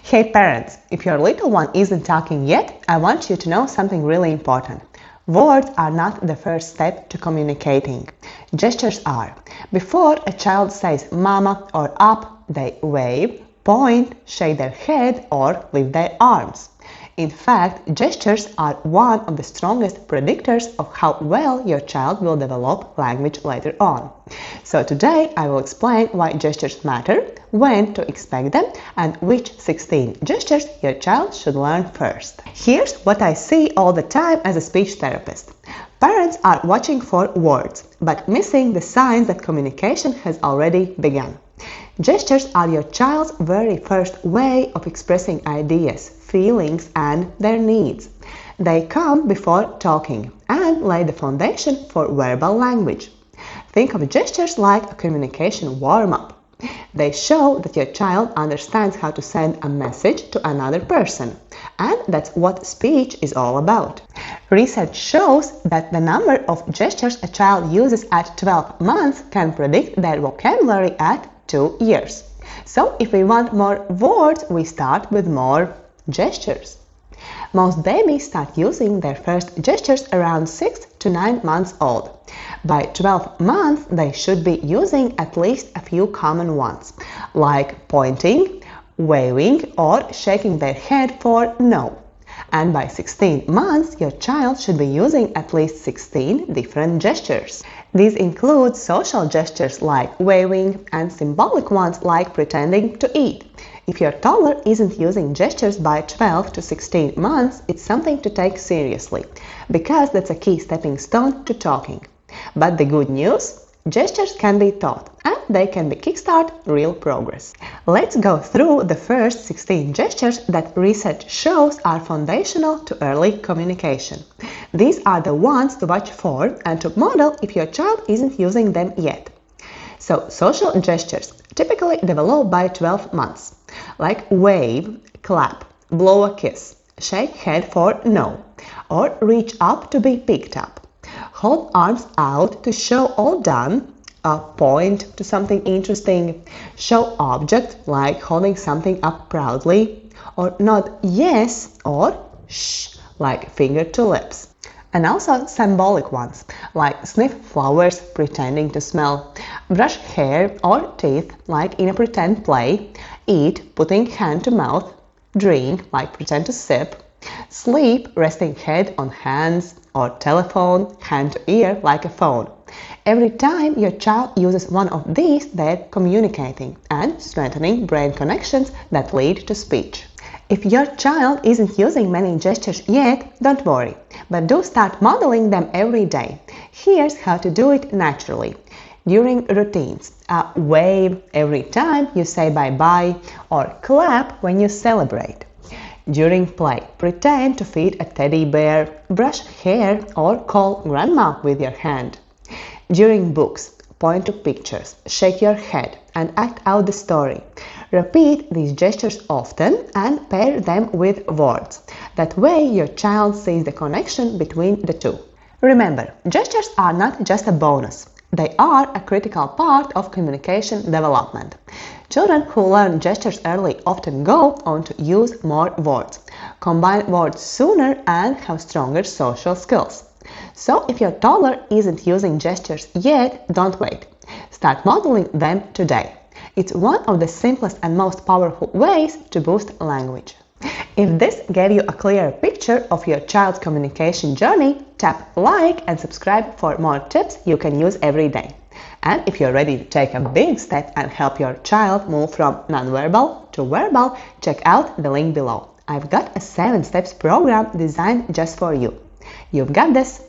Hey parents, if your little one isn't talking yet, I want you to know something really important. Words are not the first step to communicating. Gestures are. Before a child says mama or up, they wave, point, shake their head or lift their arms. In fact, gestures are one of the strongest predictors of how well your child will develop language later on. So today I will explain why gestures matter, when to expect them, and which 16 gestures your child should learn first. Here's what I see all the time as a speech therapist. Parents are watching for words, but missing the signs that communication has already begun. Gestures are your child's very first way of expressing ideas, feelings, and their needs. They come before talking and lay the foundation for verbal language. Think of gestures like a communication warm-up. They show that your child understands how to send a message to another person, and that's what speech is all about. Research shows that the number of gestures a child uses at 12 months can predict their vocabulary at 2 years. So if we want more words, we start with more gestures. Most babies start using their first gestures around 6 to 9 months old. By 12 months, they should be using at least a few common ones, like pointing, waving, or shaking their head for no. And by 16 months, your child should be using at least 16 different gestures. These include social gestures like waving and symbolic ones like pretending to eat. If your toddler isn't using gestures by 12 to 16 months, it's something to take seriously, because that's a key stepping stone to talking. But the good news? Gestures can be taught, and they can kickstart real progress. Let's go through the first 16 gestures that research shows are foundational to early communication. These are the ones to watch for and to model if your child isn't using them yet. So, social gestures typically develop by 12 months, like wave, clap, blow a kiss, shake head for no, or reach up to be picked up. Hold arms out to show all done, point to something interesting, show object like holding something up proudly, or nod yes or shh like finger to lips. And also symbolic ones like sniff flowers pretending to smell, brush hair or teeth like in a pretend play, eat putting hand to mouth, drink like pretend to sip, sleep resting head on hands, or telephone hand to ear like a phone. Every time your child uses one of these, they're communicating and strengthening brain connections that lead to speech. If your child isn't using many gestures yet, don't worry, but do start modeling them every day. Here's how to do it naturally. During routines, wave every time you say bye-bye or clap when you celebrate. During play, pretend to feed a teddy bear, brush hair, or call grandma with your hand. During books, point to pictures, shake your head, and act out the story. Repeat these gestures often and pair them with words. That way your child sees the connection between the two. Remember, gestures are not just a bonus. They are a critical part of communication development. Children who learn gestures early often go on to use more words, combine words sooner, and have stronger social skills. So if your toddler isn't using gestures yet, don't wait. Start modeling them today. It's one of the simplest and most powerful ways to boost language. If this gave you a clearer picture of your child's communication journey, tap like and subscribe for more tips you can use every day. And if you're ready to take a big step and help your child move from nonverbal to verbal, check out the link below. I've got a 7 steps program designed just for you. You've got this!